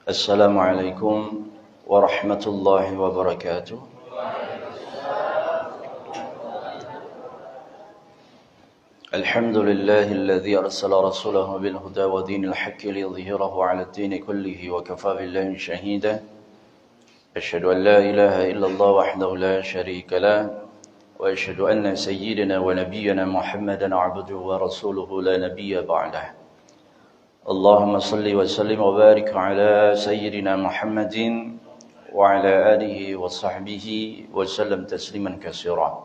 Assalamualaikum warahmatullahi wabarakatuh. Alhamdulillahilladzi arsala rasulahu bil huda wa dinil haqqi liyudhhirahu 'ala ad-dini kullihi wa kafaa billahi shahida. Asyhadu an la ilaha illallah wahdahu la syarika lah wa asyhadu anna sayyidana wa nabiyyana Muhammadan 'abduhu wa rasuluhu la nabiyya ba'dah. Allahumma salli wa sallim wa barik ala sayyidina Muhammadin wa ala alihi wa sahbihi wa sallam tasliman katsira.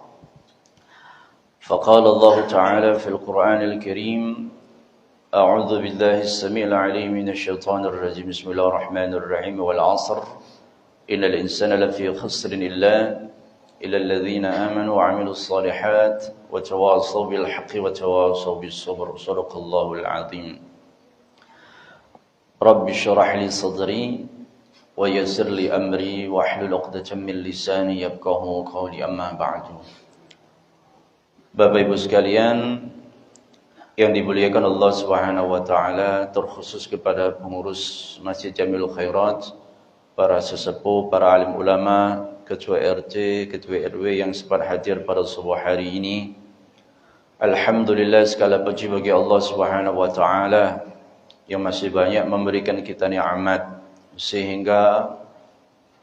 Faqala Allah Ta'ala fil Qur'anil Karim, a'udzu billahi as-sami'il 'alim minasy syaithanir rajim. Bismillahir rahmanir rahim. Wal 'ashr innal insana lafi khusrin illa alladhina amanu wa 'amilus shalihat wa tawassaw bil haqqi wa tawassaw bis sabr. Shadaqallahul 'azim. Rabbi syrah li sadri wa yassir li amri wa hlul 'uqdatam min lisani yafqahu qawli, amma ba'du. Bapak Ibu sekalian yang dimuliakan Allah Subhanahu wa taala, terkhusus kepada pengurus Masjid Jamilul Khairat, para sesepuh, para alim ulama, ketua RT, ketua RW yang sempat hadir pada subuh hari ini. Alhamdulillah, segala puji bagi Allah Subhanahu wa taala yang masih banyak memberikan kita nikmat, sehingga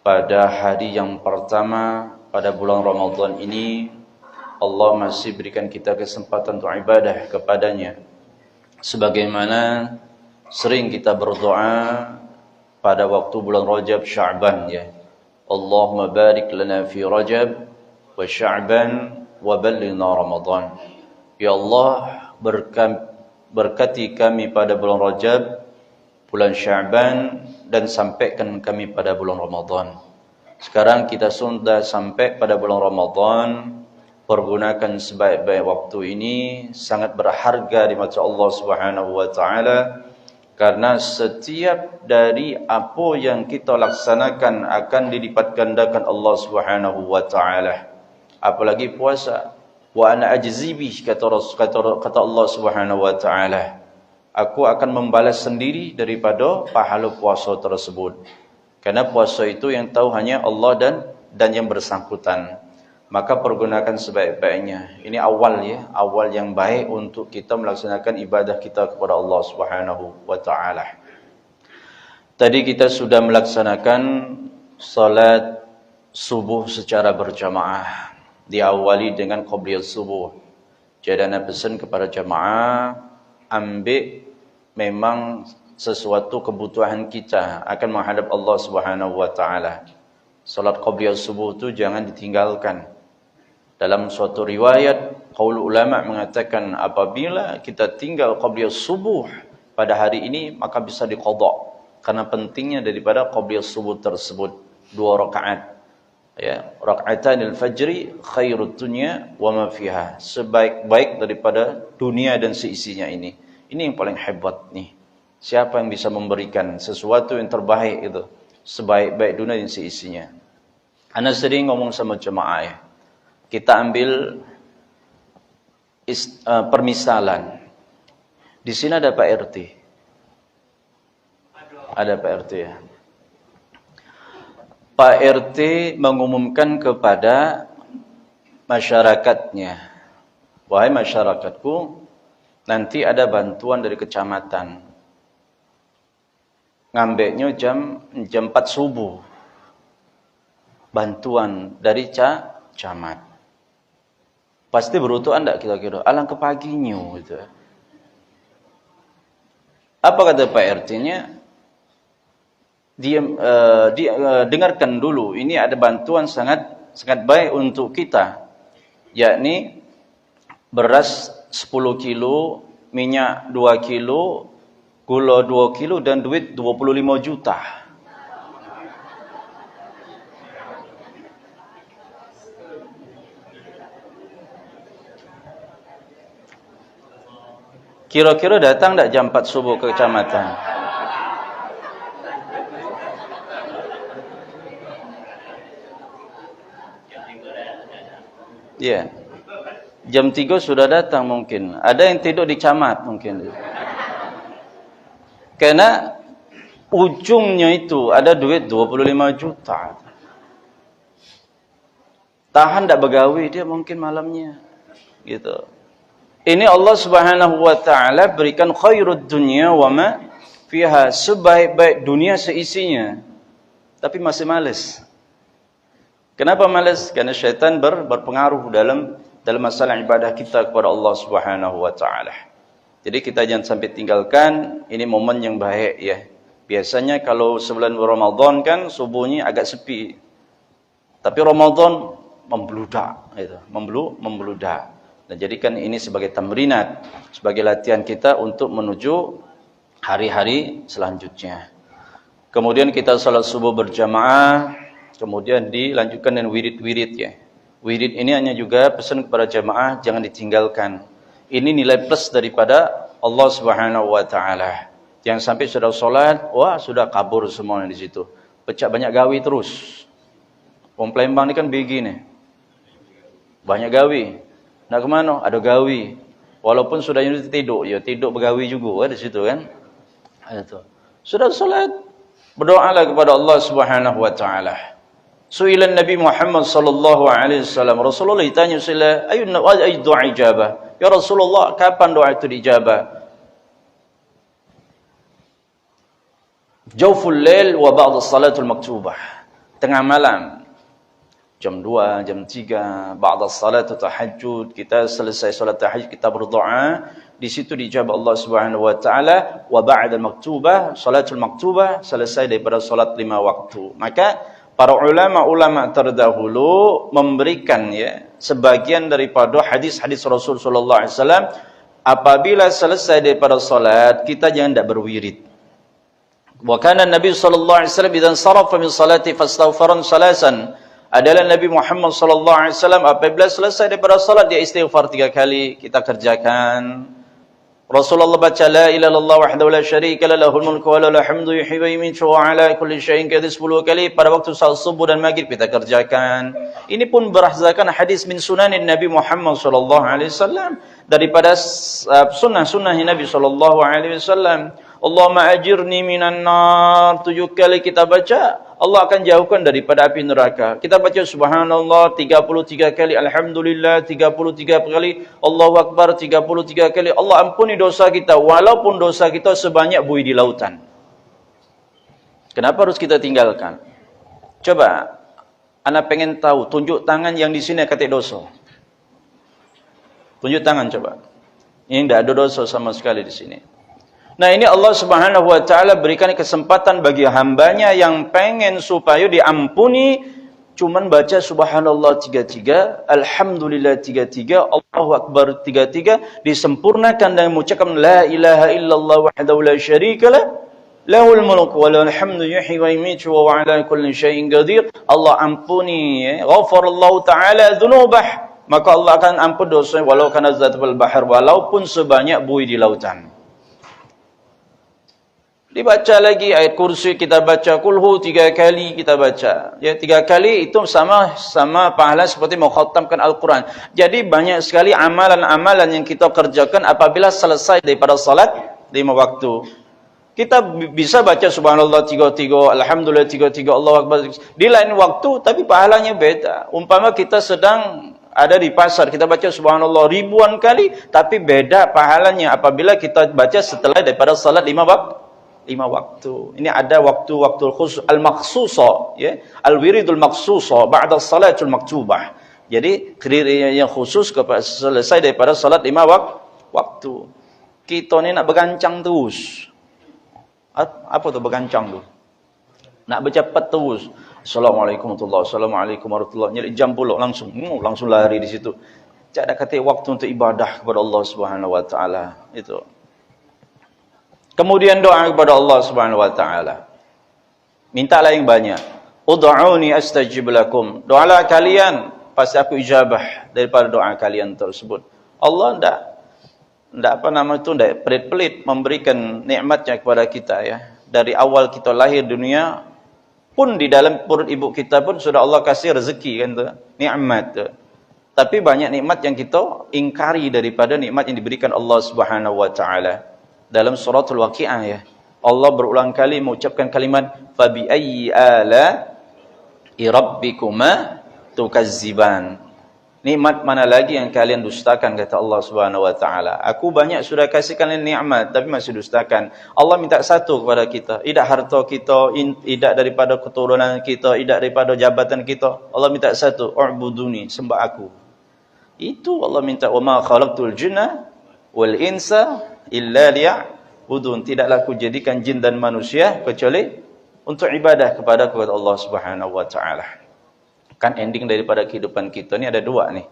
pada hari yang pertama pada bulan Ramadan ini Allah masih berikan kita kesempatan untuk ibadah kepadanya, sebagaimana sering kita berdoa pada waktu bulan Rajab Sya'ban, ya. Allahumma barik lana fi Rajab wa Sya'ban wa ballighna Ramadan. Ya Allah, berkati kami pada bulan Rajab, bulan Sya'ban, dan sampaikan kami pada bulan Ramadan. Sekarang kita sudah sampai pada bulan Ramadan. Pergunakan sebaik-baik waktu ini, sangat berharga di mata Allah Subhanahu wa taala, karena setiap dari apa yang kita laksanakan akan dilipat gandakan Allah Subhanahu wa taala. Apalagi puasa. Wa ana ajzi bih, kata Allah Subhanahu wa taala, aku akan membalas sendiri daripada pahala puasa tersebut. Karena puasa itu yang tahu hanya Allah dan yang bersangkutan. Maka pergunakan sebaik-baiknya. Ini awal, ya, awal yang baik untuk kita melaksanakan ibadah kita kepada Allah Subhanahu wa taala. Tadi kita sudah melaksanakan salat subuh secara berjamaah. Diawali dengan qabliyah subuh. Jadi ana pesan kepada jamaah, ambil memang sesuatu kebutuhan kita akan menghadap Allah Subhanahu wa taala. Salat qabliyah subuh itu jangan ditinggalkan. Dalam suatu riwayat, qaul ulama mengatakan apabila kita tinggal qabliyah subuh pada hari ini, maka bisa diqadha. Karena pentingnya daripada qabliyah subuh tersebut, 2 rakaat. Ya, rakaatanil fajri khairud dunya wa ma fiha, sebaik-baik daripada dunia dan seisinya ini. Ini yang paling hebat nih. Siapa yang bisa memberikan sesuatu yang terbaik itu, sebaik-baik dunia dan seisinya. Ana sering ngomong sama jemaah, ya. Kita ambil permisalan. Di sini ada Pak RT. Ada Pak RT, ya. Pak RT mengumumkan kepada masyarakatnya, wahai masyarakatku, nanti ada bantuan dari kecamatan. Ngambilnya jam 4 subuh. Bantuan dari camat. Pasti berutuh anda kira-kira, alangkah paginya gitu. Apa kata Pak RT-nya? Dengarkan dulu, ini ada bantuan sangat baik untuk kita, yakni beras 10 kilo, minyak 2 kilo, gula 2 kilo, dan duit 25 juta. Kira-kira datang tak jam 4 subuh ke kecamatan? Ya. Jam 3 sudah datang mungkin. Ada yang tidur di camat mungkin. Karena ujungnya itu ada duit 25 juta. Tahan tak begawi dia mungkin malamnya. Gitu. Ini Allah Subhanahu wa taala berikan khairud dunya wa ma fiha, sebaik-baik dunia seisinya. Tapi masih malas. Kenapa malas? Karena syaitan berpengaruh dalam masalah ibadah kita kepada Allah Subhanahu wa taala. Jadi kita jangan sampai tinggalkan, ini momen yang baik ya. Biasanya kalau sebulan Ramadan kan subuhnya agak sepi. Tapi Ramadan membludak gitu, membludak. Dan jadikan ini sebagai tamrinat, sebagai latihan kita untuk menuju hari-hari selanjutnya. Kemudian kita salat subuh berjamaah, kemudian dilanjutkan dengan wirid-wirid ya. Wirid ini hanya juga pesan kepada jamaah jangan ditinggalkan. Ini nilai plus daripada Allah Subhanahu wa taala. Jangan sampai sudah solat, wah sudah kabur semua di situ. Pecah banyak gawi terus. Wong Palembang ni kan begini. Banyak gawi. Nak ke mana? Ada gawi. Walaupun sudah tidur, ya tidur bergawi juga di situ kan. Itu. Sudah solat, berdoalah kepada Allah Subhanahu wa taala. Su'ilan Nabi Muhammad sallallahu alaihi wasallam, Rasulullah ditanya sila, ayu doa ijabah? Ya Rasulullah, kapan doa itu diijabah? Jawful lail wa ba'da salatul maktubah. Tengah malam. Jam 2, jam 3, ba'da salatul tahajud, kita selesai salat tahajud, kita berdoa, di situ dijawab Allah Subhanahu wa taala, wa ba'da maktubah, salatul maktubah, selesai daripada salat 5 waktu. Maka para ulama terdahulu memberikan ya sebagian daripada hadis-hadis Rasul sallallahu alaihi wasallam, apabila selesai daripada salat, kita jangan tak berwirid. Wa kana Nabi sallallahu alaihi wasallam idan sarafa min salati fastaghfaran salasan. Adalah Nabi Muhammad sallallahu alaihi wasallam apabila selesai daripada salat dia istighfar 3 kali, kita kerjakan. Rasulullah baca la ilaha illallah wahdahu la syarika lah lahul mulku wa lahul hamdu yuhyi wa yumiitu wa ala kulli syai'in qadir 10 kali pada waktu salat subuh dan maghrib kita kerjakan. Ini pun berdasarkan hadis min sunanin Nabi Muhammad sallallahu alaihi wasallam, daripada sunnah-sunnah Nabi sallallahu alaihi wasallam. Allahumma ajirni minan nar 7 kali kita baca, Allah akan jauhkan daripada api neraka. Kita baca subhanallah 33 kali, alhamdulillah 33 kali, Allahu akbar 33 kali. Allah ampuni dosa kita walaupun dosa kita sebanyak buih di lautan. Kenapa harus kita tinggalkan? Coba ana pengen tahu, tunjuk tangan yang di sini kata dosa. Tunjuk tangan coba. Yang tidak ada dosa sama sekali di sini. Nah ini Allah Subhanahu wa taala berikan kesempatan bagi hambanya yang pengen supaya diampuni, cuman baca subhanallah 33, alhamdulillah 33, Allahu akbar 33, disempurnakan dengan mengucapkan la ilaha illallah wahdahu la syarikalah, lahul mulku wa lahul hamdu yuhyi wa yumiitu wa ala kulli syai'in qadir. Allah ampuni, ghafarallahu taala dzunubah, maka Allah akan ampun dosa walau kana zatul bahr, walaupun sebanyak buih di lautan. Dibaca lagi ayat kursi, kita baca kulhu 3 kali kita baca. Ya 3 kali itu sama pahala seperti mengkhatamkan Al-Quran. Jadi banyak sekali amalan-amalan yang kita kerjakan apabila selesai daripada salat 5 waktu. Kita bisa baca subhanallah 33, alhamdulillah 33, Allahu akbar di lain waktu, tapi pahalanya beda. Umpama kita sedang ada di pasar, kita baca subhanallah ribuan kali, tapi beda pahalanya apabila kita baca setelah daripada salat 5 waktu. Ini ada waktu-waktu khusus al-makhsusah ya, al-wiridul makhsusah ba'da salatul maktubah. Jadi kriteria yang khusus kepada selesai daripada salat 5 waktu. Kita ni nak bergancang terus. Apa tu bergancang tu? Nak bercepat terus. Assalamualaikum warahmatullahi wabarakatuh. Assalamualaikum warahmatullahi wabarakatuh. Nyari jam pulak langsung lari di situ. Tak ada kata waktu untuk ibadah kepada Allah Subhanahu wa taala. Itu. Kemudian doa kepada Allah Subhanahu wa taala. Mintalah yang banyak. Ud'uni astajib lakum. Doalah kalian, pasti aku ijabah daripada doa kalian tersebut. Allah enggak pelit-pelit memberikan nikmatnya kepada kita ya. Dari awal kita lahir dunia pun di dalam perut ibu kita pun sudah Allah kasih rezeki kan tu, nikmat tu. Tapi banyak nikmat yang kita ingkari daripada nikmat yang diberikan Allah Subhanahu wa taala. Dalam suratul Waqiah ya. Allah berulang kali mengucapkan kalimat fabi ayyi ala'i rabbikuma tukazziban. Nikmat mana lagi yang kalian dustakan, kata Allah Subhanahu wa taala. Aku banyak sudah kasih kalian nikmat tapi masih dustakan. Allah minta satu kepada kita, tidak harta kita, tidak daripada keturunan kita, tidak daripada jabatan kita. Allah minta satu, u'buduni, sembah aku. Itu Allah minta, wa ma khalaqtul jinna wal insa illa liya'budun. Tidaklah aku jadikan jin dan manusia kecuali untuk ibadah kepada Allah Subhanahu wa taala. Kan ending daripada kehidupan kita ni ada dua nih,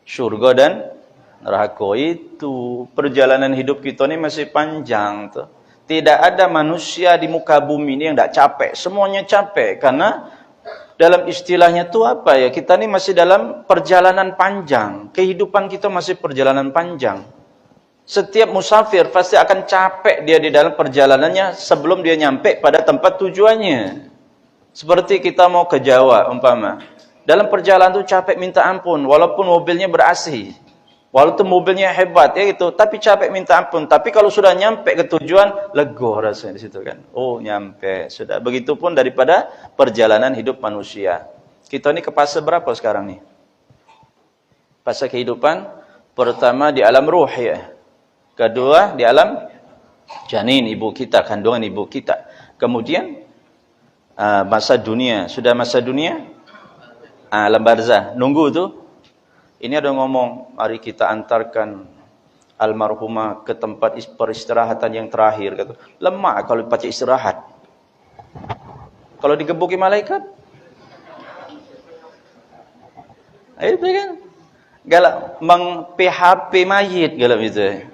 syurga dan neraka. Itu perjalanan hidup kita ni masih panjang tuh. Tidak ada manusia di muka bumi ini yang tak capek. Semuanya capek karena dalam istilahnya tuh apa ya, kita ni masih dalam perjalanan panjang. Kehidupan kita masih perjalanan panjang. Setiap musafir pasti akan capek dia di dalam perjalanannya sebelum dia nyampe pada tempat tujuannya. Seperti kita mau ke Jawa umpama. Dalam perjalanan itu capek minta ampun, walaupun mobilnya ber-AC, walaupun mobilnya hebat ya gitu, tapi capek minta ampun. Tapi kalau sudah nyampe ke tujuan, lega rasanya di situ kan. Oh, nyampe sudah. Begitupun daripada perjalanan hidup manusia. Kita ini ke fase berapa sekarang nih? Fase kehidupan pertama di alam ruh ya. Kedua di alam janin ibu kita, kandungan ibu kita. Kemudian masa dunia, sudah masa dunia. Alam barzah, nunggu tuh. Ini ada ngomong, mari kita antarkan almarhumah ke tempat peristirahatan yang terakhir. Kata, lemah kalau pakai istirahat. Kalau digebuki malaikat, itu kan galak meng-PHP mayit galak itu.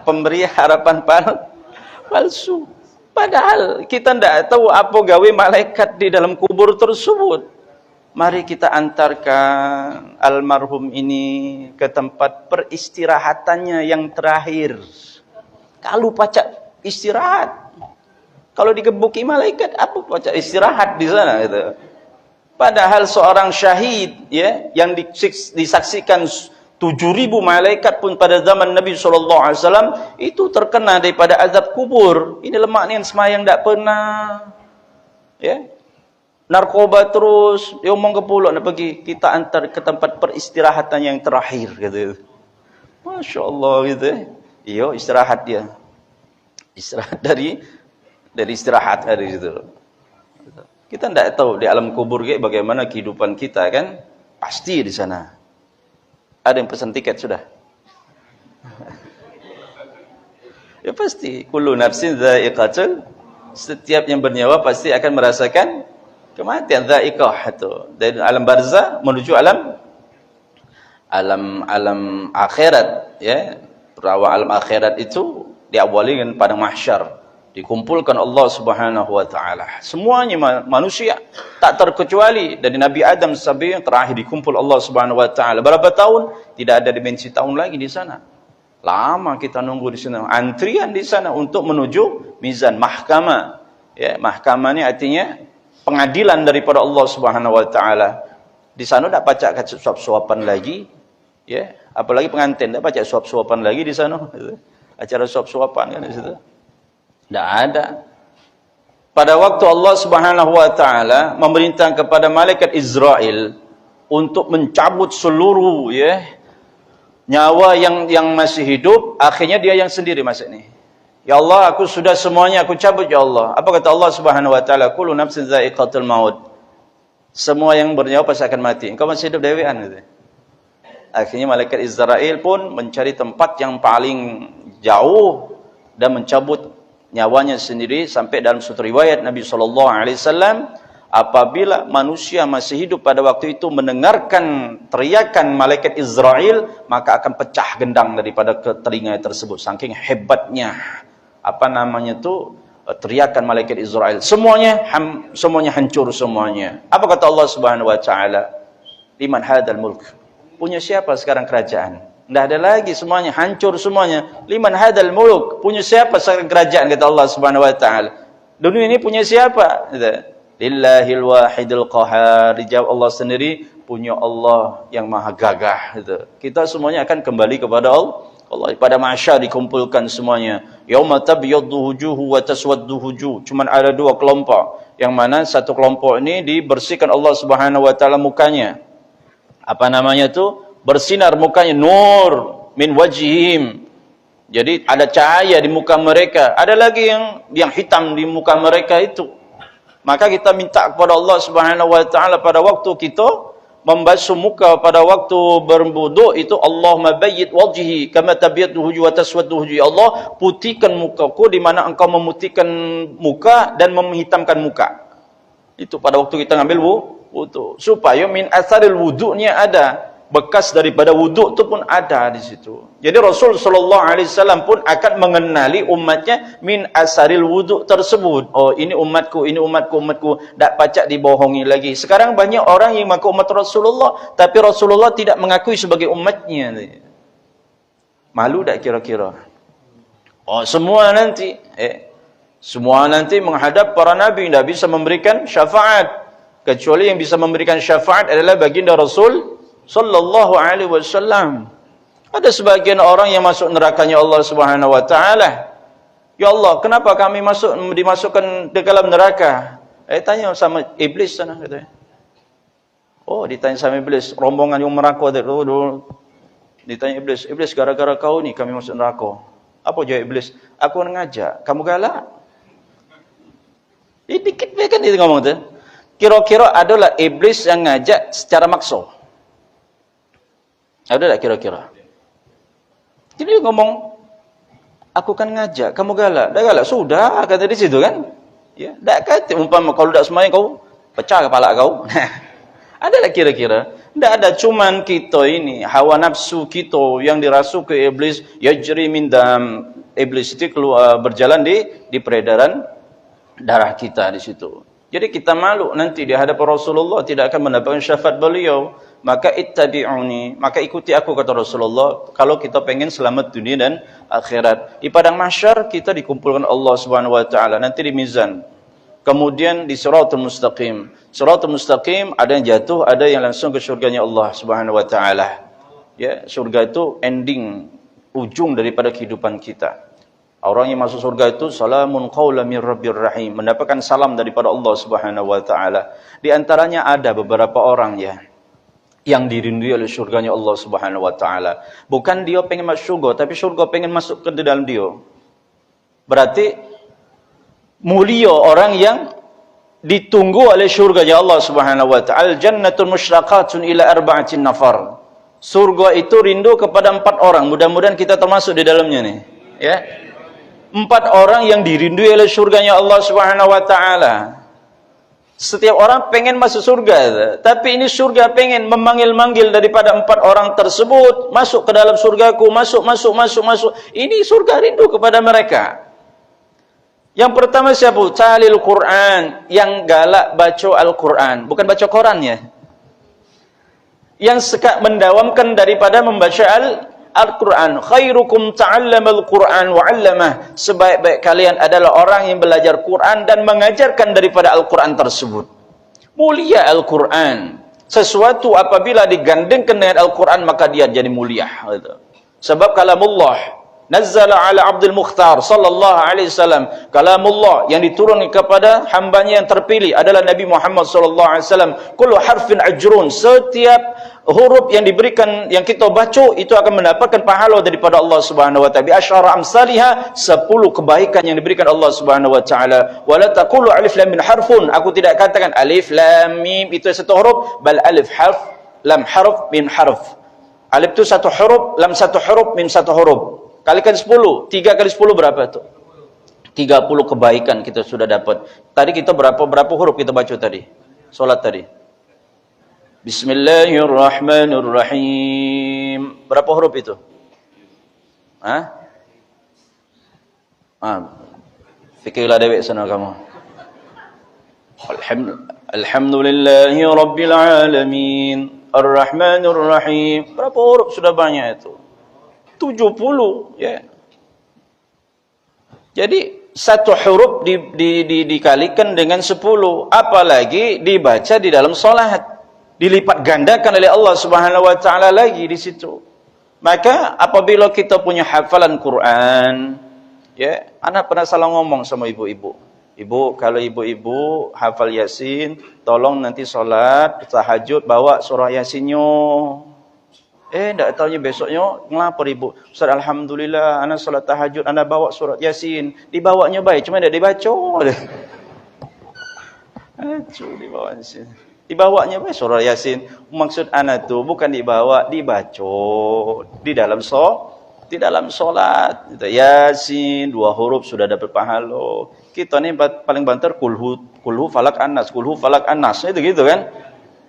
Pemberi harapan palsu. Padahal kita tidak tahu apa gawe malaikat di dalam kubur tersebut. Mari kita antarkan almarhum ini ke tempat peristirahatannya yang terakhir. Kalau pacak istirahat, kalau digebuki malaikat, apa pacak istirahat di sana gitu. Padahal seorang syahid ya yang disaksikan 7.000 malaikat pun pada zaman Nabi SAW itu terkena daripada azab kubur. Ini lemak ni yang semayang tak pernah. Ya. Narkoba terus. Dia omong ke pulau nak pergi. Kita antar ke tempat peristirahatan yang terakhir. Kata. Masya Allah gitu. Iyo istirahat dia. Istirahat dari istirahat hari itu. Kita tak tahu di alam kubur bagaimana kehidupan kita kan. Pasti di sana. Ada yang pesan tiket sudah? Ya pasti. Kullu nafsin dha'iqatul. Setiap yang bernyawa pasti akan merasakan kematian. Dha'iqah itu. Dari alam barzah menuju alam akhirat. Ya, perawa alam akhirat itu diawali dengan padang mahsyar. Dikumpulkan Allah Subhanahu wa taala. Semuanya manusia tak terkecuali dari Nabi Adam sampai yang terakhir dikumpul Allah Subhanahu wa taala. Berapa tahun? Tidak ada dimensi tahun lagi di sana. Lama kita nunggu di sana. Antrian di sana untuk menuju mizan mahkamah. Ya, mahkamah ini artinya pengadilan daripada Allah Subhanahu wa taala. Di sana tak pacak suap-suapan lagi. Ya, apalagi pengantin tak pacak suap-suapan lagi di sana. Acara suap-suapan kan di situ. Tidak ada. Pada waktu Allah Subhanahu wa taala memerintah kepada malaikat Israel untuk mencabut seluruh nyawa yang masih hidup, akhirnya dia yang sendiri masuk ni. Ya Allah, aku sudah semuanya aku cabut ya Allah. Apa kata Allah Subhanahu wa taala? Kullu nafsin dha'iqatul maut. Semua yang bernyawa pasti akan mati. Engkau masih hidup dewean gitu. Akhirnya malaikat Israel pun mencari tempat yang paling jauh dan mencabut nyawanya sendiri. Sampai dalam suatu riwayat Nabi SAW, apabila manusia masih hidup pada waktu itu mendengarkan teriakan malaikat Israel, maka akan pecah gendang daripada telinga tersebut. Saking hebatnya teriakan malaikat Israel. Semuanya hancur semuanya. Apa kata Allah Subhanahu wa taala? Liman hadal mulk. Punya siapa sekarang kerajaan? Tidak ada lagi, semuanya hancur semuanya. Liman hadal muluk, punya siapa sekarang kerajaan, kata Allah Subhanahu wa taala. Dunia ini punya siapa? Lillahil wahidil qahar. Dijawab Allah sendiri, punya Allah yang maha gagah. Kita semuanya akan kembali kepada Allah pada mahsyar dikumpulkan semuanya. Yauma tabyaddu wujuhu wa taswaddu wujuh. Cuman ada dua kelompok. Yang mana satu kelompok ini dibersihkan Allah Subhanahu wa taala mukanya. Apa namanya tu? Bersinar mukanya, nur min wajhihim. Jadi ada cahaya di muka mereka. Ada lagi yang hitam di muka mereka itu. Maka kita minta kepada Allah Subhanahu wa taala pada waktu kita membasuh muka pada waktu berwuduk itu, Allahumma bayyid wajhi kama tabyaddu wujuh wa taswaddu wujuh. Ya Allah, putihkan mukaku di mana engkau memutihkan muka dan menghitamkan muka. Itu pada waktu kita ngambil wuduk. Supaya min atharil wuduknya ada. Bekas daripada wuduk itu pun ada di situ. Jadi Rasul sallallahu alaihi wasallam pun akan mengenali umatnya min asaril wuduk tersebut. Oh, ini umatku, ini umatku. Tak pacak dibohongi lagi. Sekarang banyak orang yang mengaku umat Rasulullah, tapi Rasulullah tidak mengakui sebagai umatnya. Malu tak kira-kira? Oh, semua nanti menghadap para nabi, tidak bisa memberikan syafaat. Kecuali yang bisa memberikan syafaat adalah baginda Rasul sallallahu alaihi wasallam. Ada sebagian orang yang masuk nerakanya Allah Subhanahu wa taala. Ya Allah, kenapa kami dimasukkan ke dalam neraka? Tanya sama iblis sana katanya. Oh, ditanya sama iblis, rombongan yang neraka tu. Ditanya iblis, gara-gara kau ni kami masuk neraka. Apa jawab iblis? Aku ngajak, kamu galak. Dikit kan dia ngomong tu. Kira-kira adalah iblis yang ngajak secara maksa. Ada tak kira-kira? Jadi dia ngomong, aku kan ngajak, kamu galak. Dah galak, sudah, kata di situ kan. Ya, tak kata, umpama kalau tak semayang kau, pecah kepala kau. Ada tak kira-kira? Tak ada, cuman kita ini, hawa nafsu kita yang dirasuki iblis, yajri min dam. Iblis itu keluar, berjalan di peredaran darah kita di situ. Jadi kita malu nanti di hadapan Rasulullah tidak akan mendapatkan syafaat beliau. Maka ittabi'uni, maka ikuti aku kata Rasulullah kalau kita pengen selamat dunia dan akhirat. Di padang mahsyar kita dikumpulkan Allah Subhanahu wa taala nanti di mizan. Kemudian di siratul mustaqim. Siratul mustaqim ada yang jatuh, ada yang langsung ke surganya Allah Subhanahu wa taala. Ya, surga itu ending, ujung daripada kehidupan kita. Orang yang masuk surga itu salamun qaulan mir rabbir rahim, mendapatkan salam daripada Allah Subhanahu wa taala. Di antaranya ada beberapa orang yang dirindui oleh surganya Allah Subhanahu wa taala. Bukan dia pengen masuk surga, tapi surga pengen masuk ke dalam dia. Berarti mulia orang yang ditunggu oleh surganya Allah Subhanahu wa taala. Jannatul musyraqatun ila arba'atin nafar. Surga itu rindu kepada 4 orang. Mudah-mudahan kita termasuk di dalamnya nih, ya. 4 orang yang dirindui oleh surganya Allah Subhanahu wa taala. Setiap orang pengen masuk surga, tapi ini surga pengen memanggil-manggil daripada 4 orang tersebut, masuk ke dalam surgaku, masuk. Ini surga rindu kepada mereka. Yang pertama siapa? Talil Quran, yang galak baca Al-Quran, bukan baca Quran ya. Yang suka mendawamkan daripada membaca Al-Quran. Khairukum ta'allamal Quran wa 'allamah. Sebaik-baik kalian adalah orang yang belajar Quran dan mengajarkan daripada Al-Quran tersebut. Mulia Al-Quran. Sesuatu apabila digandengkan dengan Al-Quran maka dia jadi mulia. Sebab kalamullah nazzala ala Abdul Mukhtar sallallahu alaihi wasallam. Kalamullah yang diturunkan kepada hambanya yang terpilih adalah Nabi Muhammad sallallahu alaihi wasallam. Kullu harfin ajrun. Setiap huruf yang diberikan, yang kita baca itu akan mendapatkan pahala daripada Allah Subhanahu wa taala. Bi asyara amsalha, 10 kebaikan yang diberikan Allah Subhanahu wa taala. Wala taqulu alif lam mim harfun. Aku tidak katakan alif lam mim itu satu huruf, bal alif harf, lam harf, mim harf. Alif itu satu huruf, lam satu huruf, mim satu huruf. Kalikan 10, 3 kali 10 berapa itu? 30 kebaikan kita sudah dapat. Tadi kita berapa huruf kita baca tadi? Salat tadi. Bismillahirrahmanirrahim. Berapa huruf itu? Fikirlah dewek sana kamu. Alhamdulillahi rabbil alamin. Ar-Rahmanir-Rahim. Berapa huruf sudah banyak itu? 70, ya. Jadi satu huruf dikalikan dengan 10, apalagi dibaca di dalam salat, dilipat gandakan oleh Allah Subhanahu wa taala lagi di situ. Maka apabila kita punya hafalan Quran, ya, anak pernah salah ngomong sama ibu-ibu. Ibu, kalau ibu-ibu hafal Yasin, tolong nanti solat tahajud bawa surah Yasinnya. Tak tahunya besoknya ngelapor ibu. Ustaz, alhamdulillah anak solat tahajud, anak bawa surat Yasin. Dibawanya baik, cuma tidak dibaca. Dibawa Yasin. Dibawanya baik surah Yasin. Maksud anak tu bukan dibawa, dibaca di dalam solat. Yasin 2 huruf sudah dapat pahala. Kita ni paling banter kulhu falak anas, itu gitu kan.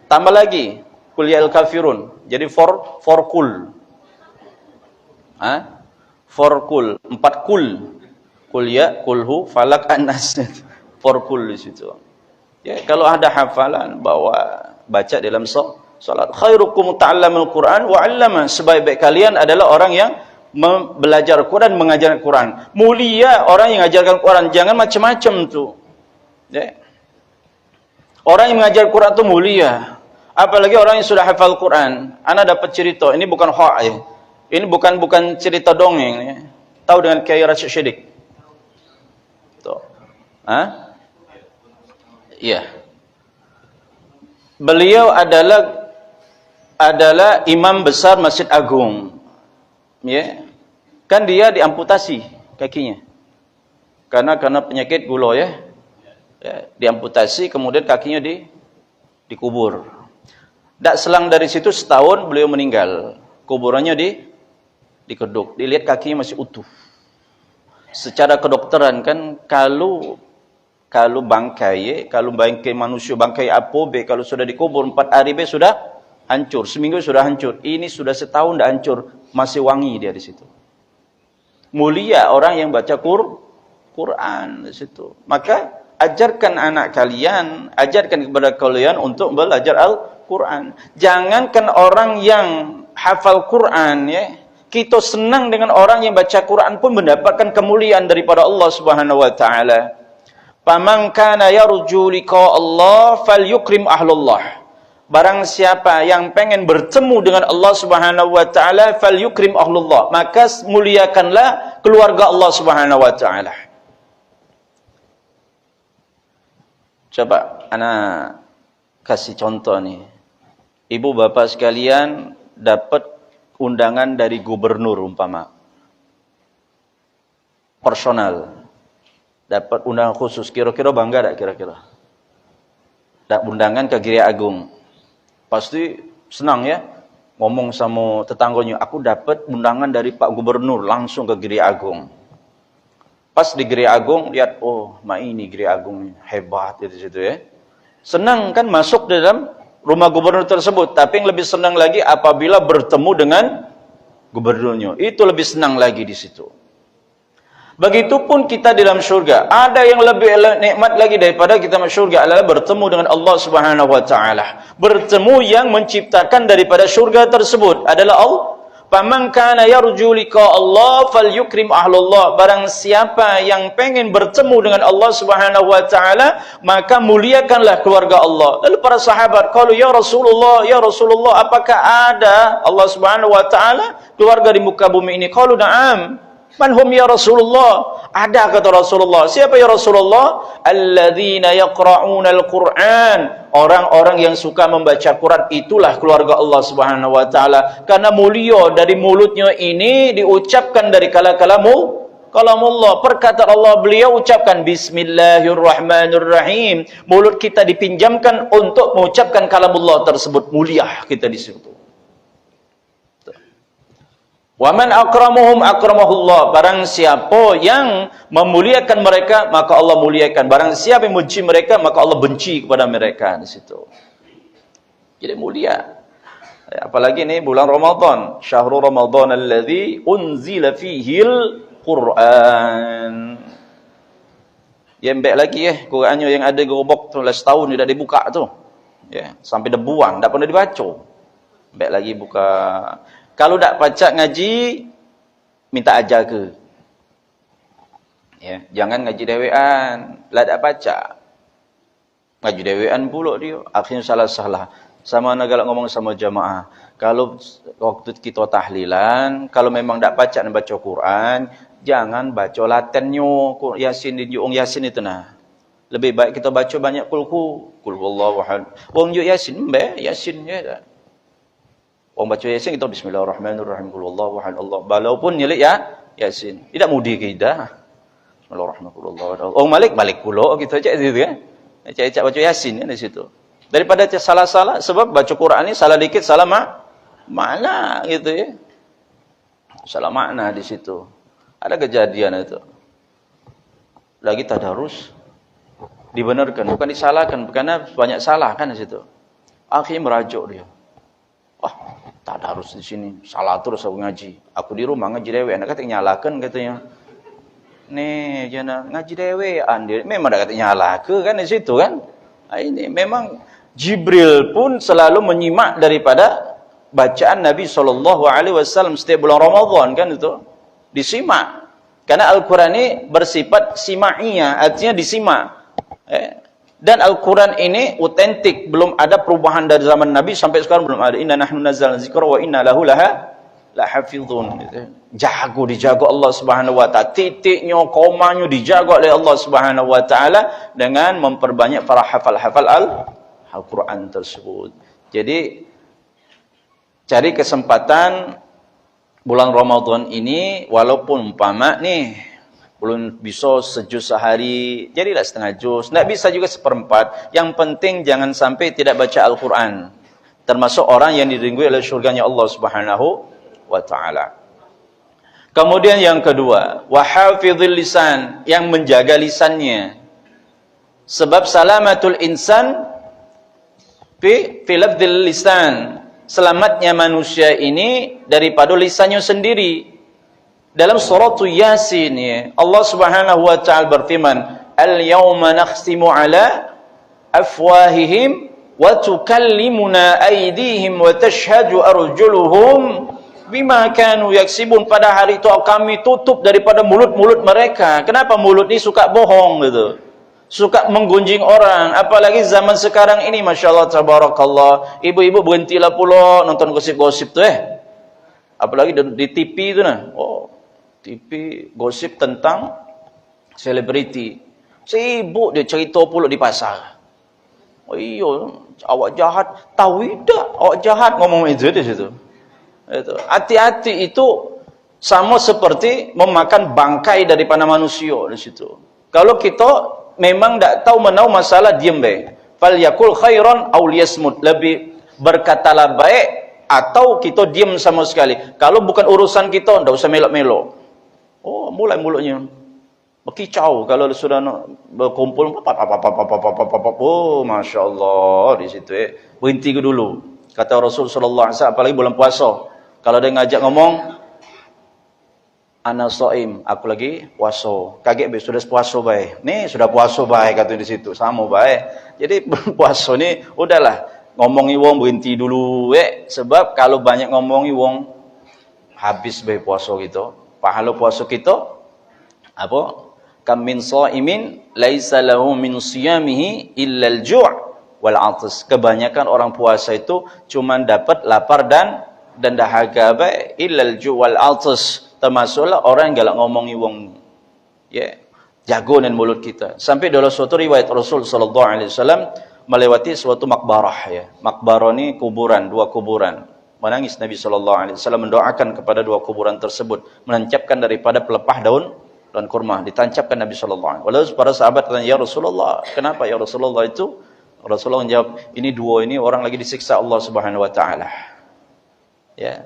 Tambah lagi kul ya kafirun. Jadi for kul. For kul, 4 kul. Kul ya, kulhu, falak anas. For kul di situ. Ya, kalau ada hafalan baca dalam salat. Khairukum ta'allamul Quran wa 'allama. Sebaik-baik kalian adalah orang yang belajar Quran, mengajarkan Quran. Mulia orang yang mengajarkan Quran, jangan macam-macam tu. Ya. Orang yang mengajar Quran tu mulia. Apalagi orang yang sudah hafal Quran. Ana dapat cerita, ini bukan hoax ya. Ini bukan cerita dongeng ya. Tahu dengan Kiai Rashid Shiddiq? Tuh. Iya. Beliau adalah imam besar Masjid Agung. Ya. Kan dia diamputasi kakinya. Karena penyakit gula ya. Diamputasi kemudian kakinya dikubur. Tak selang dari situ setahun beliau meninggal. Kuburannya dikeduk. Dilihat kakinya masih utuh. Secara kedokteran kan kalau bangkai manusia, bangkai apa kalau sudah dikubur 4 hari sudah hancur, seminggu sudah hancur. Ini sudah setahun dah hancur, masih wangi dia di situ. Mulia orang yang baca Quran di situ. Maka ajarkan anak kalian, ajarkan kepada kalian untuk belajar Al-Quran. Jangankan orang yang hafal Quran ya, kita senang dengan orang yang baca Quran pun mendapatkan kemuliaan daripada Allah Subhanahu wa taala. Faman kana yarju liqa Allah falyukrim ahlullah. Barang siapa yang pengen bertemu dengan Allah Subhanahu wa taala falyukrim ahlullah, maka muliakanlah keluarga Allah Subhanahu wa taala. Coba anak kasih contoh nih. Ibu bapak sekalian dapat undangan dari gubernur umpama. Personal. Dapat undangan khusus, kira-kira bangga tak kira-kira? Tak undangan ke Gereja Agung. Pasti senang ya, ngomong sama tetangganya, aku dapat undangan dari Pak Gubernur langsung ke Gereja Agung. Pas di Gereja Agung lihat, oh, ini Gereja Agung hebat di situ ya. Senang kan masuk dalam rumah gubernur tersebut, tapi yang lebih senang lagi apabila bertemu dengan gubernurnya. Itu lebih senang lagi di situ. Begitupun kita di dalam syurga. Ada yang lebih nikmat lagi daripada kita masuk syurga adalah bertemu dengan Allah Subhanahu wa taala. Bertemu yang menciptakan daripada syurga tersebut adalah Allah. Faman kana yarju liqa Allah falyukrim ahlullah. Barang siapa yang pengen bertemu dengan Allah Subhanahu wa taala, maka muliakanlah keluarga Allah. Lalu para sahabat qalu ya Rasulullah, apakah ada Allah Subhanahu wa taala keluarga di muka bumi ini? Qalu na'am. Man hum ya Rasulullah? Ada kata Rasulullah. Siapa ya Rasulullah? Alladzina yaqra'una al-Qur'an. Orang-orang yang suka membaca Quran, itulah keluarga Allah Subhanahu wa taala. Karena mulia dari mulutnya ini diucapkan dari kalamullah. Perkataan Allah, beliau ucapkan bismillahirrahmanirrahim. Mulut kita dipinjamkan untuk mengucapkan kalamullah tersebut. Mulia kita di situ. Waman akramuhum akramahullah. Barang siapa yang memuliakan mereka, maka Allah muliakan. Barang siapa yang benci mereka, maka Allah benci kepada mereka di situ. Jadi mulia. Apalagi ini bulan Ramadan, syahrul Ramadan alladzi unzila fihil Quran. Yembek lagi Qurannya yang ada gerobok tu setahun tidak dibuka tu. Ya, sampai dibuang, tak pernah dibaca. Yembek lagi buka. Kalau tak pacak ngaji, minta ajar ke. Ya, jangan ngaji dewean, lah tak pacak. Ngaji dewean pula dia, akhirnya salah-salah. Sama negara ngomong sama jamaah. Kalau waktu kita tahlilan, kalau memang tak baca Quran, jangan baca latennya Yasin di Yasin itu nah. Lebih baik kita baca banyak kul huwallahu ahad. Wong yo Yasin Yasin ya. Wong baca Yasin kita bismillahirrahmanirrahim kul huwallahu ahad Allah. Walaupun nyelik ya Yasin. Tidak mudi kita. Bismillahirrahmanirrahim. Wong Malik pula kita cak situ kan. Cak baca Yasin kan di situ. Daripada salah-salah sebab baca Quran ni salah dikit salah makna gitu ya. Salah makna di situ. Ada kejadian itu. Lagi tadarus dibenarkan, bukan disalahkan karena banyak salah kan di situ. Akhirnya merajuk dia. Tadarus di sini salah terus aku ngaji. Aku di rumah ngaji dewe, anak kata nyalakan katanya. Nih jangan ngaji dewean dia. Memang dak kata nyalakan kan di situ kan. Ini memang Jibril pun selalu menyimak daripada bacaan Nabi SAW setiap bulan Ramadan kan itu disimak. Karena Al-Quran ini bersifat sima'iyah, artinya disimak. Dan Al-Quran ini otentik, belum ada perubahan dari zaman Nabi sampai sekarang belum ada. Inna nahnu nazzalna dzikra wa inna lahu lahafizun. Jago dijaga Allah Subhanahu wa taala. Titiknya, komanya dijaga oleh Allah Subhanahu wa taala dengan memperbanyak para hafal-hafal Al-Quran tersebut. Jadi cari kesempatan bulan Ramadan ini, walaupun umpama nih belum bisa sejus sehari, jadilah setengah juz, tidak bisa juga seperempat. Yang penting jangan sampai tidak baca Al-Quran, termasuk orang yang diringgui oleh syurganya Allah Subhanahu wa ta'ala. Kemudian yang kedua, wahafidhil lisan, yang menjaga lisannya. Sebab salamatul insan fi lafdzil lisan, selamatnya manusia ini daripada lisannya sendiri. Dalam surah Yasin ya, Allah Subhanahu wa taala berfirman, "Al-yauma nakhtimu ala afwahihim wa tukallimuna aydihim wa tashhadu arjuluhum bima kanu yaksibun." Pada hari itu kami tutup daripada mulut-mulut mereka. Kenapa mulut ni suka bohong gitu? Suka menggunjing orang, apalagi zaman sekarang ini, Masya Allah, tabarakallah. Ibu-ibu berhentilah pula nonton gosip-gosip tu apalagi di TV tu nah. TV gosip tentang selebriti. Sibuk dia cerita pula di pasar. Iya, awak jahat, tahu tak awak jahat, ngomong itu di situ. Itu. Hati-hati, itu sama seperti memakan bangkai daripada manusia di situ. Kalau kita memang tak tahu menau masalah, diam baik. Fal yakul khairan aw liyasmut, lebih berkatalah baik atau kita diam sama sekali. Kalau bukan urusan kita, tak usah melok-melok. Mulai mulutnya berkicau kalau sudah berkumpul. Masya Allah di situ berhenti dulu. Kata Rasul sallallahu alaihi wasallam, apalagi bulan puasa, kalau dia ngajak ngomong, ana shaim, aku lagi puasa. Kaget sudah puasa baik. Nih sudah puasa baik kata di situ, sama baik. Jadi puasa ni udahlah, ngomongi wong berhenti dulu sebab kalau banyak ngomongi wong habis baik puasa gitu. Pahala puasa kita apa? Kam min shaimin laisa lahu min siyamihi illa al-ju' wal 'atas. Kebanyakan orang puasa itu cuma dapat lapar dan dahaga baik, illa al-ju' wal 'atas. Termasuklah orang yang galak ngomongi wong. Jago dengan mulut kita. Sampai dalam suatu riwayat Rasul sallallahu alaihi wasallam melewati suatu makbarah Makbarah ni kuburan, dua kuburan. Menangis Nabi sallallahu alaihi wasallam, mendoakan kepada dua kuburan tersebut, menancapkan daripada pelepah daun kurma, ditancapkan Nabi sallallahu alaihi wasallam. Lalu para sahabat tanya, "Ya Rasulullah, kenapa ya Rasulullah itu?" Rasulullah menjawab, "Ini dua ini orang lagi disiksa Allah Subhanahu wa taala."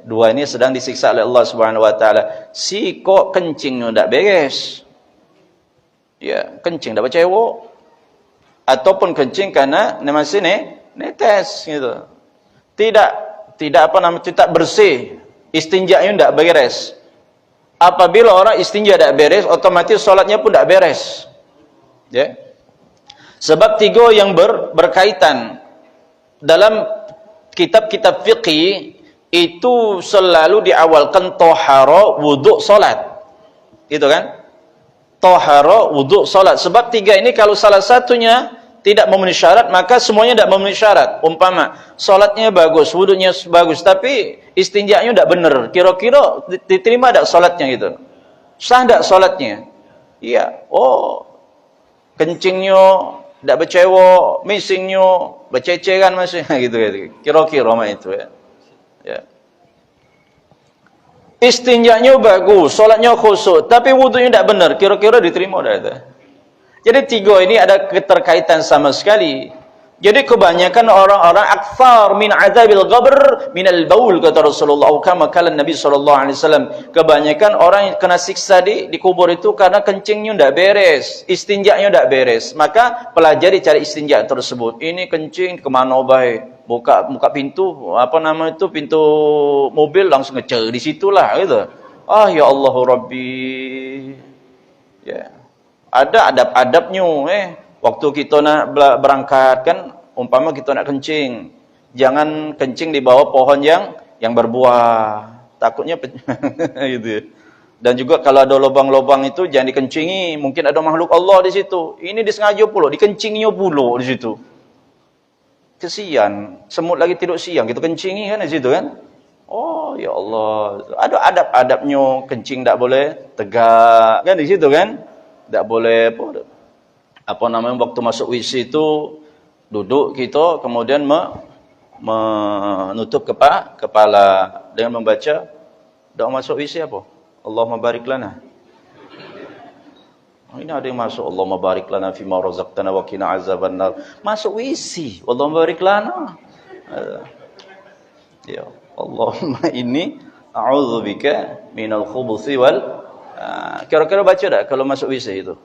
Dua ini sedang disiksa oleh Allah Subhanahu wa taala. Si kok kencingnya ndak beres. Kencing ndak bercewok. Ataupun kencing karena masih netes gitu. Tidak bersih. Istinjanya ndak beres. Apabila orang istinja ndak beres, otomatis salatnya pun ndak beres. Sebab tiga yang berkaitan dalam kitab-kitab fiqih itu selalu diawalkan tohara, wuduk, solat. Itu kan? Tohara, wuduk, solat. Sebab tiga ini kalau salah satunya tidak memenuhi syarat, maka semuanya tidak memenuhi syarat. Umpama solatnya bagus, wudunya bagus, tapi istinjanya tidak benar, kira-kira diterima tak solatnya gitu? Sah tak solatnya? Iya. Oh, kencingnya tidak bercewok, misingnya berceceran masih gitu. Kira-kira mah itu ya. Ya. Istinjanya bagus, solatnya khusyuk, tapi wudunya tidak benar, kira-kira diterima tak itu? Jadi tiga ini ada keterkaitan sama sekali. Jadi kebanyakan orang-orang akthar min azabil qabr min al-baul, kata Rasulullah, kama kala Nabi SAW. Kebanyakan orang yang kena siksa di kubur itu karena kencingnya tidak beres, istinjanya tidak beres. Maka pelajari cara istinja tersebut. Ini kencing kemana baik? Buka pintu, apa nama itu, pintu mobil langsung ngecel di situlah gitu. Ah ya Allah Rabbi. Ya. Ada adab-adabnya waktu kita nak berangkat kan, umpama kita nak kencing, jangan kencing di bawah pohon yang berbuah, takutnya gitu ya. Dan juga kalau ada lubang-lubang itu jangan dikencingi, mungkin ada makhluk Allah di situ. Ini disengaja pula, dikencingnya pula di situ. Kesian, semut lagi tidur siang kita kencingi kan di situ kan. Oh ya Allah, ada adab-adabnya, kencing tak boleh tegak kan di situ kan. Tak boleh apa namanya, waktu masuk WC itu duduk kita kemudian menutup kepala dengan membaca doa masuk WC apa? Allahumma barik lana. Ini ada yang masuk Allahumma barik lana fima razaqtana wa qina azabannar. Masuk WC Allahumma barik lana. Ya Allahumma inni a'udzubika minal khubuthi wal. Kira-kira baca tak kalau masuk WC itu?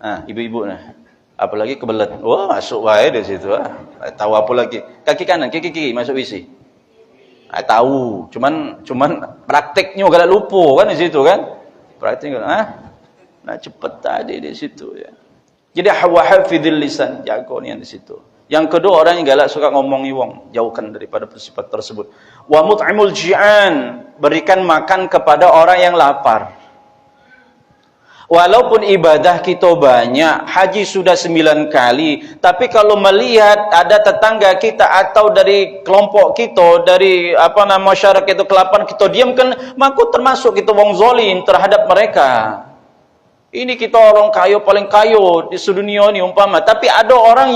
Ibu-ibu nah. Apalagi kebelet. Wah, masuk wae di situ. Tahu apa lagi? Kaki kanan, kaki masuk WC. Tahu, cuman prakteknya galak lupa kan di situ kan? Prakteknya nah cepet tadi di situ ya. Jadi hafidhil lisan, jago nian di situ. Yang kedua, orang yang galak suka ngomongi wong, jauhkan daripada sifat tersebut. Wa mut'imul ji'an, berikan makan kepada orang yang lapar. Walaupun ibadah kita banyak, haji sudah 9 kali, tapi kalau melihat ada tetangga kita atau dari kelompok kita, dari masyarakat itu kelaparan, kita diamkan, maka termasuk kita wong zalim terhadap mereka. Ini kita orang kaya paling kaya di sedunia ini umpama, tapi ada orang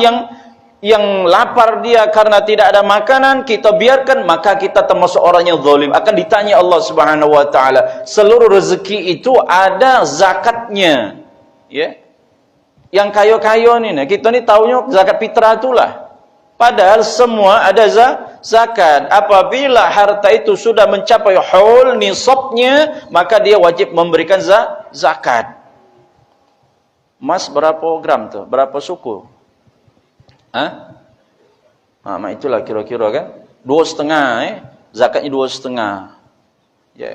yang lapar dia karena tidak ada makanan, kita biarkan, maka kita termasuk orang yang zalim. Akan ditanya Allah Subhanahu wa taala. Seluruh rezeki itu ada zakatnya. Ya. Yang kaya-kaya ni, kita ni taunya zakat fitrah itulah. Padahal semua ada zakat. Apabila harta itu sudah mencapai haul nisabnya, maka dia wajib memberikan zakat. Emas berapa gram tuh? Berapa suku? Itulah kira-kira kan 2,5 zakatnya 2,5 ya.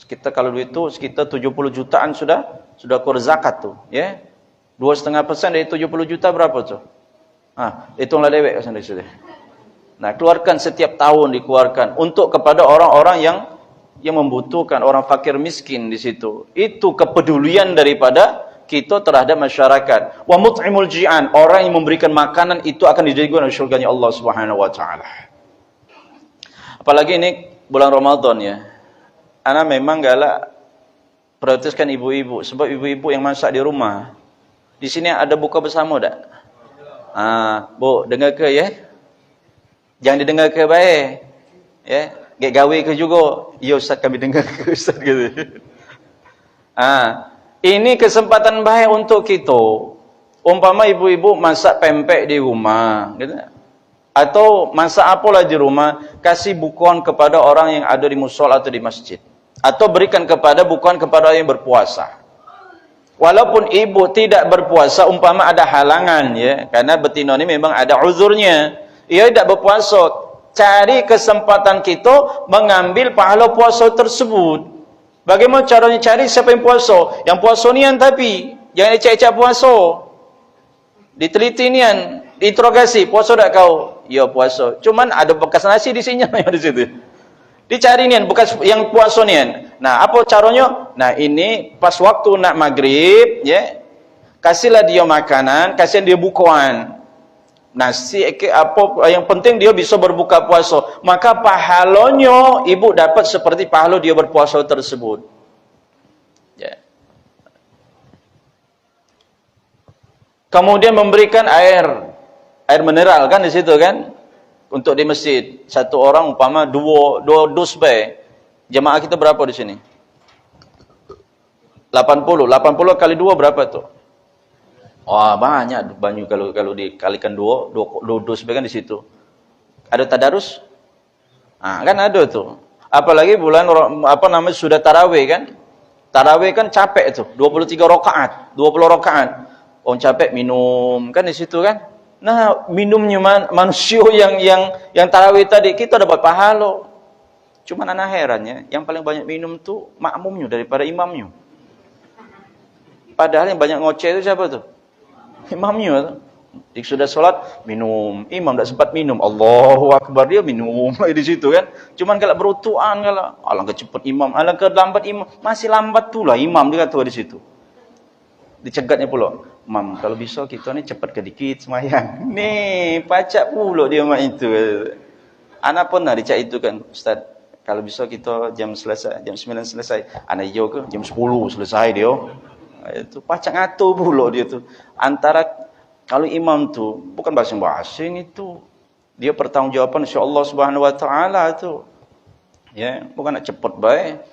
Kita kalau duit itu sekitar 70 jutaan sudah keluar zakat tuh ya. 2,5% dari 70 juta berapa tuh? Hitunglah dewek di situ. Nah, keluarkan setiap tahun, dikeluarkan untuk kepada orang-orang yang membutuhkan, orang fakir miskin di situ. Itu kepedulian daripada kita terhadap masyarakat. Wa mut'imul ji'an, orang yang memberikan makanan itu akan dijadikan surganya Allah Subhanahu wa taala. Apalagi ini bulan Ramadan ya. Ana memang galak prioritaskan ibu-ibu, sebab ibu-ibu yang masak di rumah. Di sini ada buka bersama tak? Bu, dengar ke ya? Jangan didengar ke baik. Ya, gek gawe ke juga. Ya Ustaz, kami dengar ke Ustaz gitu. Ini kesempatan baik untuk kita. Umpama ibu-ibu masak pempek di rumah, gitu. Atau masak apalah di rumah, kasih bukuan kepada orang yang ada di musola atau di masjid. Atau berikan bukuan kepada orang yang berpuasa. Walaupun ibu tidak berpuasa, umpama ada halangan ya, karena betina ini memang ada uzurnya. Ia tidak berpuasa, cari kesempatan kita mengambil pahala puasa tersebut. Bagaimana caranya cari? Siapa yang puasa? Yang puasa nian, tapi jangan ecek-ecek puasa. Diteliti nian, diinterogasi, puasa tak kau? Ya puasa. Cuman ada bekas nasi di sini di situ. Dicari nian bekas yang puasa nian. Nah, apa caranya? Nah, ini pas waktu nak maghrib ya. Kasihlah dia makanan, kasih dia bukuan. Nasi apa yang penting dia bisa berbuka puasa. Maka pahalanya ibu dapat seperti pahala dia berpuasa tersebut. Ya. Kemudian memberikan air mineral kan di situ kan, untuk di masjid. Satu orang umpama dua dus bay. Jemaah kita berapa di sini? 80 kali 2 berapa tuh? Wah, banyak kalau dikalikan 2 dus bay kan di situ. Ada tadarus? Ah, kan ada tuh. Apalagi bulan sudah tarawih kan? Tarawih kan capek tuh, 23 rakaat, 20 rakaat. Orang capek minum kan di situ kan? Nah, minumnya manusia yang tarawih tadi kita dapat pahala. Cuman anak herannya, yang paling banyak minum tuh makmumnya daripada imamnya. Padahal yang banyak ngoceh itu siapa tuh? Imamnya tuh. Sudah sholat, minum. Imam tak sempat minum. Allahu Akbar, dia minum di situ kan. Cuman kalau berutuan, kalau alangkah cepat imam, alangkah lambat imam. Masih lambat pula imam dia kata di situ. Dicegatnya pula. Mam, kalau bisa kita ni cepat ke dikit semayang. Nih, pacak pula dia mak itu. Anak pernah dicak itu kan, Ustaz. Kalau bisa kita jam 9 selesai. Anak hijau ke jam 10 selesai dia. Itu pacak ngatur pula dia tu. Antara kalau imam tu bukan basing-basing itu. Dia bertanggungjawab insya-Allah Subhanahu wa taala tu. Ya, bukan nak cepat baik.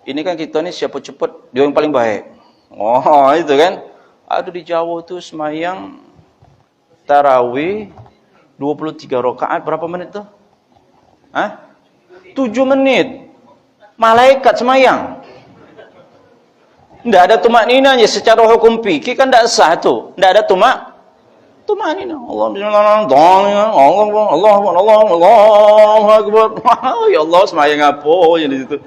Ini kan kita ni siapa cepat, dia yang paling baik. Oh, itu kan. Ada di Jawa tu semayang tarawih 23 rakaat berapa menit tu? 7 menit. Malaikat semayang. Tidak ada tumak ninanya secara hukum fikih kan tidak sah tu. Tidak ada tumak nina. Allah Akbar. Ya Allah semayang apa yang di situ.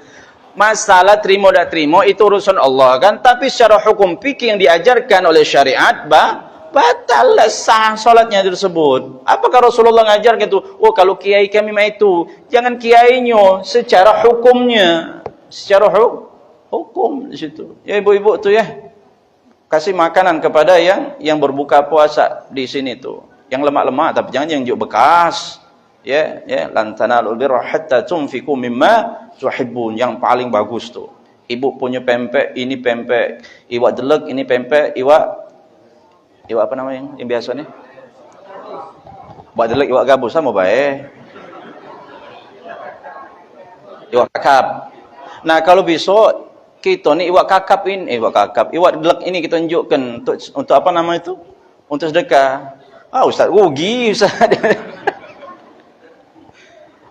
Masalah terima tak terima itu urusan Allah kan, tapi secara hukum fikih yang diajarkan oleh syariat batal sah salatnya tersebut. Apakah Rasulullah ngajar gitu? Oh, kalau kiai kami itu, jangan kiainya secara hukumnya, secara hukum di situ. Ya ibu-ibu tu ya. Kasih makanan kepada yang berbuka puasa di sini tu. Yang lemak-lemak tapi jangan yang juk bekas. Ya, lan tanalul birra hatta tunfiqu mimma tuhibbun, yang paling bagus tu. Ibu punya pempek, ini pempek iwak delek, ini pempek iwak apa namanya yang biasa ni? Iwak delek, iwak gabus sama baik. Iwak kakap. Nah, kalau besok kita ni iwak kakap, iwak delek ini kita tunjukkan untuk apa nama itu? Untuk sedekah. Ustaz rugi Ustaz.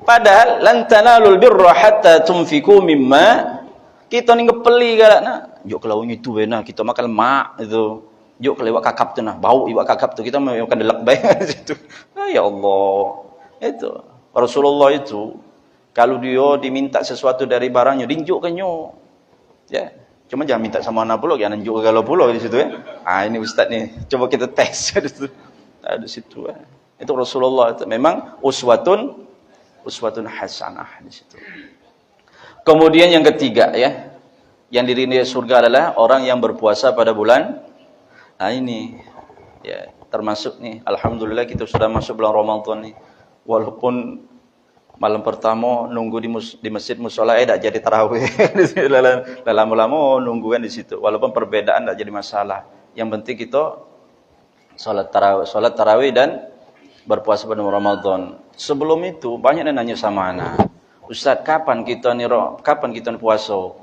Padahal lan tanalul birra hatta tunfiqu mimma, kita ni ngepeli galakna. Jok kalau itu benar kita makan lemak itu. Jok kalau iwak kakap tu nah, bau iwak kakap tu kita makan delak baik situ. Ya Allah. Itu Rasulullah itu kalau dia diminta sesuatu dari barangnya dinjukkannya. Ya. Cuma jangan minta sama anak pula, jangan nunjuk galau pula di situ ya. Ini ustaz ni. Coba kita tes di situ. Di situ ya. Itu Rasulullah itu memang uswatun hasanah di situ. Kemudian yang ketiga ya, yang diridhai surga adalah orang yang berpuasa pada bulan. Nah ini ya termasuk nih, alhamdulillah kita sudah masuk bulan Ramadan nih. Walaupun malam pertama nunggu di masjid mushola tak jadi tarawih. Lama-lama nunggu kan di situ. Walaupun perbedaan tak jadi masalah. Yang penting kita salat tarawih dan berpuasa pada Ramadan. Sebelum itu banyak yang nanya sama anak, Ustaz kapan kita puasa?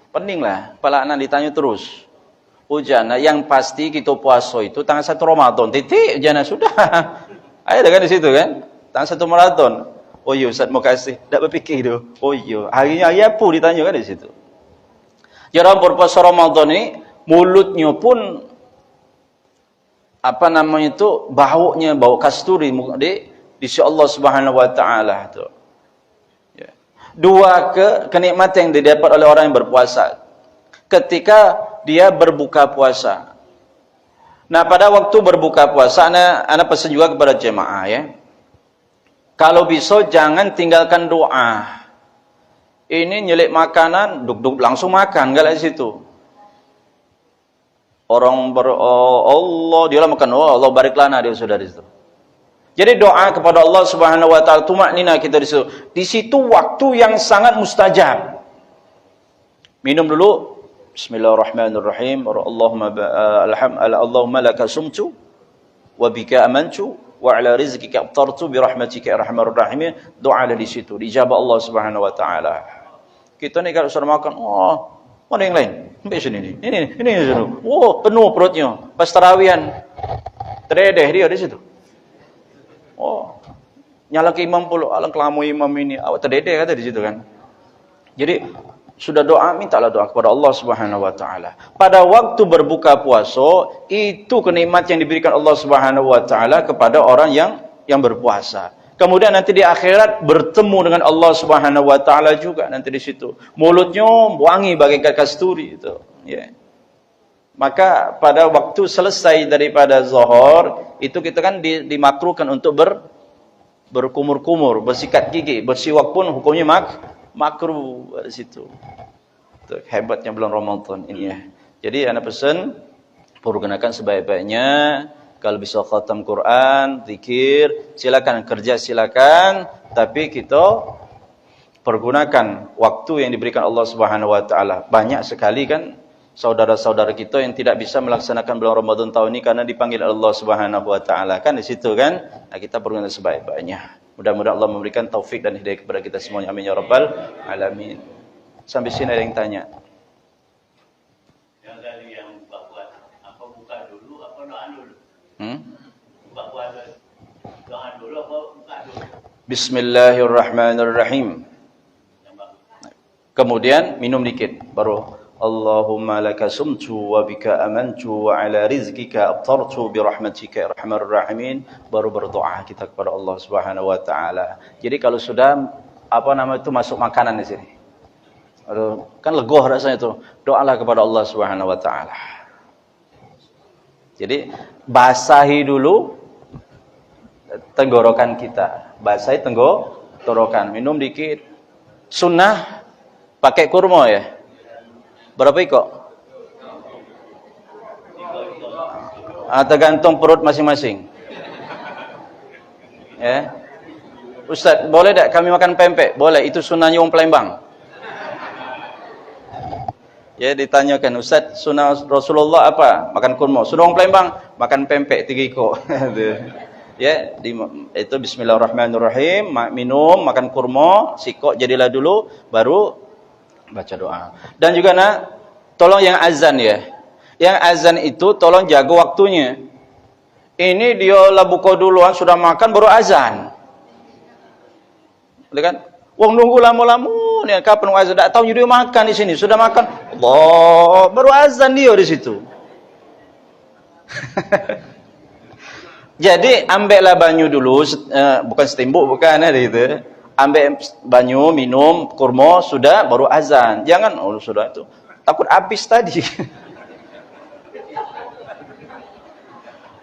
Peninglah, kepala anak ditanya terus. Jana yang pasti kita puasa itu tanggal 1 Ramadan. Titik jana sudah. Ada kan di situ kan? Tanggal 1 Ramadan. Oh iya Ustaz mau kasih. Tak berfikir tu. Oh iya. Harinya hari apa ditanya kan di situ. Jadi berpuasa Ramadan ni mulutnya pun apa namanya itu, bau kasturi di sisi Allah Subhanahu wa taala tu. Ya. Dua kenikmatan yang didapat oleh orang yang berpuasa ketika dia berbuka puasa. Nah, pada waktu berbuka puasa ana pesan juga kepada jemaah ya. Kalau bisa jangan tinggalkan doa. Ini nyelik makanan, duduk langsung makan enggak di situ. Orang Allah dia lah makan, oh Allah barik lana dia sudah di situ. Jadi doa kepada Allah Subhanahu wa taala, tumaknina kita di situ. Di situ waktu yang sangat mustajab. Minum dulu. Bismillahirrahmanirrahim. Allahumma laka sumtu wa bika amantu wa ala rizqika aftartu bi rahmatika ya arhamar rahimin. Doa ada di situ, dijabah Allah Subhanahu wa taala. Kita ni kalau sudah makan, oh, mana yang lain? Sampai sini ni. Ini sini. Oh, penuh perutnya. Pas tarawihan. Teredeh dia di situ. Oh, nyala ke imam pula, alang kelamu imam ini, awak terdedek kata di situ kan. Jadi sudah doa, mintalah doa kepada Allah Subhanahu wa taala. Pada waktu berbuka puasa, itu kenikmat yang diberikan Allah Subhanahu wa taala kepada orang yang berpuasa. Kemudian nanti di akhirat bertemu dengan Allah Subhanahu wa taala juga nanti di situ. Mulutnya wangi bagaikan kasturi itu, ya. Maka pada waktu selesai daripada zuhur, itu kita kan dimakruhkan untuk berkumur-kumur, bersikat gigi, bersiwak pun hukumnya makruh di situ. Itu hebatnya bulan Ramadan ini ya. Jadi anak pesan pergunakan sebaik-baiknya. Kalau bisa khatam Quran, zikir, silakan kerja silakan, tapi kita pergunakan waktu yang diberikan Allah Subhanahu wa taala. Banyak sekali kan saudara-saudara kita yang tidak bisa melaksanakan bulan Ramadan tahun ini karena dipanggil Allah Subhanahu wa taala kan di situ kan. Nah, kita pergunakan sebaik-baiknya. Mudah-mudahan Allah memberikan taufik dan hidayah kepada kita semuanya. Amin ya rabbal alamin. Sampai sini ada yang tanya. Yang tadi yang buka puasa, apa buka dulu apa doa dulu? Buka puasa doa dulu apa buka dulu? Bismillahirrahmanirrahim. Kemudian minum dikit baru Allahumma laka sumtu wa bika amantu wa ala rizqika aftartu bi rahmatika ya arhamar rahimin. Baru berdoa kita kepada Allah Subhanahu wa taala. Jadi kalau sudah itu masuk makanan di sini. Aduh, kan legoh rasanya itu. Doalah kepada Allah Subhanahu wa taala. Jadi basahi dulu tenggorokan kita. Basahi tenggorokan, minum dikit. Sunnah pakai kurma ya. Berapa ikut? Tergantung perut masing-masing. Ya. Ustaz, boleh tak kami makan pempek? Boleh, itu sunnahnya orang Palembang. Ya, ditanyakan, Ustaz, sunnah Rasulullah apa? Makan kurma. Sunnah orang Palembang, makan pempek 3 ikut. Ya, itu bismillahirrahmanirrahim, minum, makan kurma, sikok jadilah dulu, baru baca doa. Dan juga tolong yang azan ya. Yang azan itu tolong jaga waktunya. Ini dia lah buka duluan, sudah makan baru azan. Betul kan? Wong nunggu lama-lama ni kapan azan? Tak tahu dia makan di sini, sudah makan. Allah, baru azan dia di situ. Jadi ambillah banyu dulu, bukan setembok bukan ada itu. Ambil banyu, minum, kurma, sudah baru azan. Jangan, oh sudah itu. Takut habis tadi.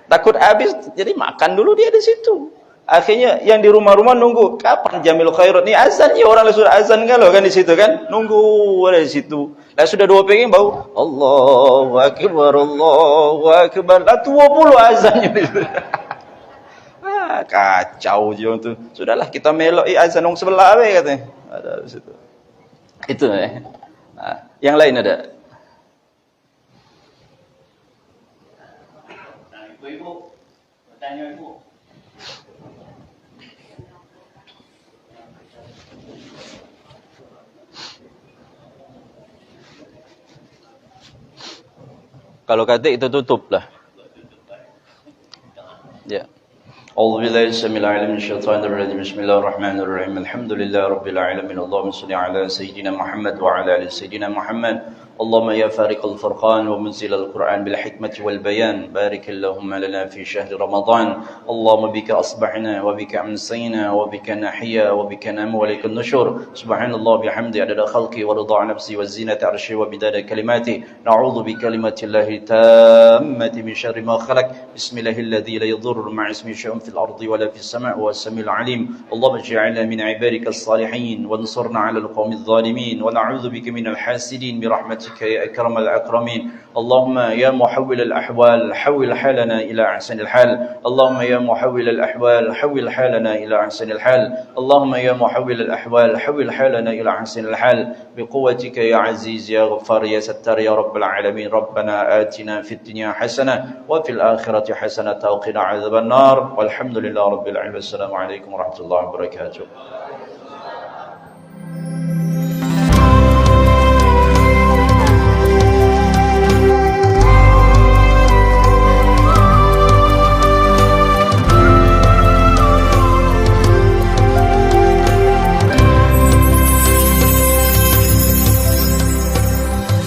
Takut habis, jadi makan dulu dia di situ. Akhirnya yang di rumah-rumah nunggu, kapan Jamil Khairat ni azan ya, orang sudah azan kalau kan di situ kan. Nunggu ada di situ. Lah sudah 2 piring bau. Allahu akbar, Allahu akbar. Lah 20 azannya di situ. Kacau je tu. Sudahlah kita melok azan orang sebelah we katanya. Ada di situ. Itu yang lain ada. Nah, ibu-ibu bertanya ibu. Kalau kata itu tutuplah. Ya. أعوذ بالله السميع العليم من الشيطان الرجيم بسم الله الرحمن الرحيم الحمد لله رب العالمين اللهم صل على سيدنا محمد وعلى آل سيدنا محمد اللهم يا فارق الفرقان ومنزل القرآن بالحكمة والبيان بارك اللهم لنا في شهر رمضان اللهم بك أصبحنا وبك أمسينا وبك نحيا وبك ننام وإليك النشور سبحان الله بحمده عدد خلقي ورضا نفسي وزينة عرشي وبداد كلماتي نعوذ بكلمات الله التامة من شر ما خلق بسم الله الذي لا يضر مع اسمه شيء في الأرض ولا في السماء والسميع العليم اللهم اجعلنا من عبادك الصالحين وانصرنا على القوم الظالمين ونعوذ بك من الحاسدين برحمتك برحمتك يا أكرم الأكرمين. اللهم يا محول الأحوال حول حالنا إلى أحسن الحال. اللهم يا محول الأحوال حول حالنا إلى أحسن الحال. اللهم يا محول الأحوال حول حالنا إلى أحسن الحال بقوتك يا عزيز يا غفار يا ستار يا رب العالمين. ربنا آتنا في الدنيا حسنة وفي الآخرة حسنة وقنا عذاب النار والحمد لله رب العالمين. السلام عليكم ورحمة الله وبركاته.